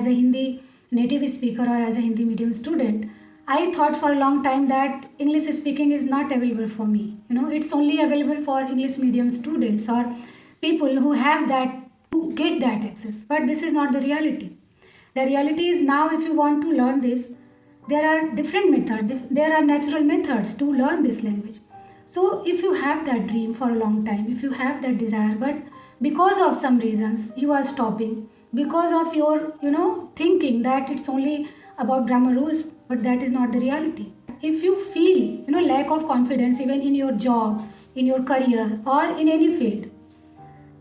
as a Hindi native speaker or as a Hindi medium student, I thought for a long time that English speaking is not available for me. It's only available for English medium students or people who have that, who get that access. But this is not the reality. The reality is now, if you want to learn this, there are different methods, there are natural methods to learn this language. So if you have that dream for a long time, if you have that desire, but because of some reasons you are stopping, because of your thinking that it's only about grammar rules, but that is not the reality. If you feel lack of confidence even in your job, in your career, or in any field,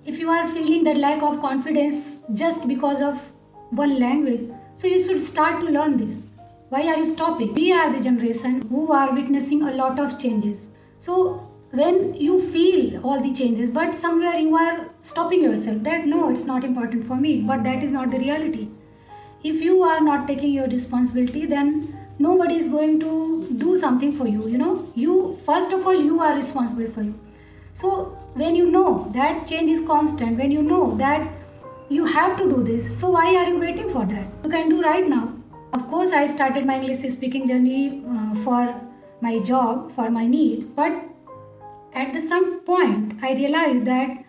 if you are feeling that lack of confidence just because of one language, so you should start to learn this. Why are you stopping? We are the generation who are witnessing a lot of changes. So when you feel all the changes, but somewhere you are stopping yourself that no, it's not important for me, but that is not the reality. If you are not taking your responsibility, then nobody is going to do something for you. You first of all, you are responsible for you. So when you know that change is constant, when you know that you have to do this, so why are you waiting for that? You can do right now. Of course, I started my English speaking journey for my job, for my need, but at some point I realized that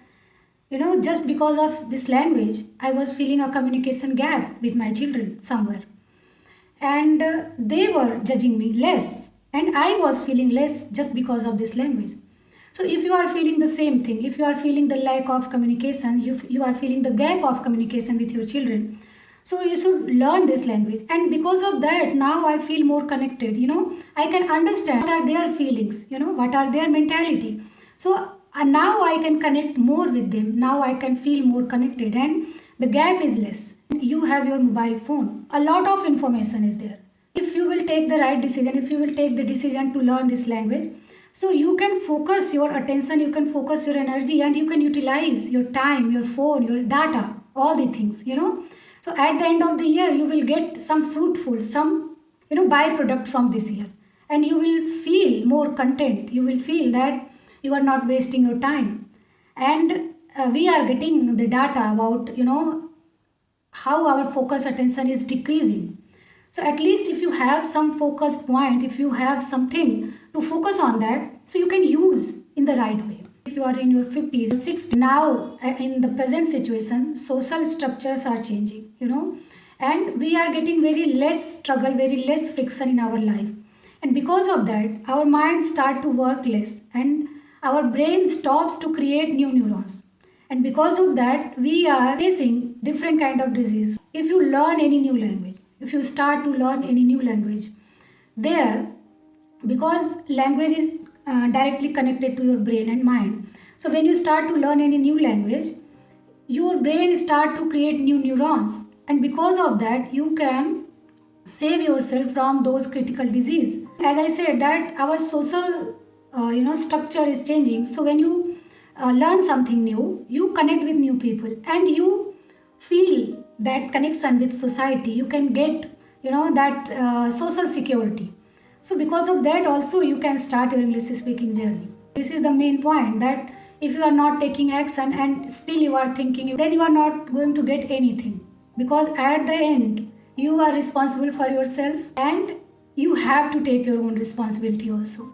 just because of this language, I was feeling a communication gap with my children somewhere, and they were judging me less, and I was feeling less just because of this language. So if you are feeling the same thing, if you are feeling the lack of communication, you are feeling the gap of communication with your children, so you should learn this language. And because of that, now I feel more connected. I can understand what are their feelings, what are their mentality. So now I can connect more with them. Now I can feel more connected, and the gap is less. You have your mobile phone. A lot of information is there. If you will take the right decision, if you will take the decision to learn this language, so you can focus your attention, you can focus your energy, and you can utilize your time, your phone, your data, all the things. So at the end of the year, you will get some fruitful, some byproduct from this year, and you will feel more content. You will feel that you are not wasting your time, and we are getting the data about how our focus attention is decreasing. So at least if you have some focused point, if you have something to focus on that, so you can use in the right way. If you are in your 50s, 60s, now in the present situation, social structures are changing, and we are getting very less struggle, very less friction in our life. And because of that, our minds start to work less, and our brain stops to create new neurons. And because of that, we are facing different kind of disease. If you learn any new language, if you start to learn any new language, there, because language is directly connected to your brain and mind. So when you start to learn any new language, your brain start to create new neurons, and because of that, you can save yourself from those critical disease. As I said, that our social structure is changing. So when you learn something new, you connect with new people, and you feel that connection with society. You can get that social security. So because of that also, you can start your English speaking journey. This is the main point, that if you are not taking action and still you are thinking, then you are not going to get anything, because at the end you are responsible for yourself, and you have to take your own responsibility also.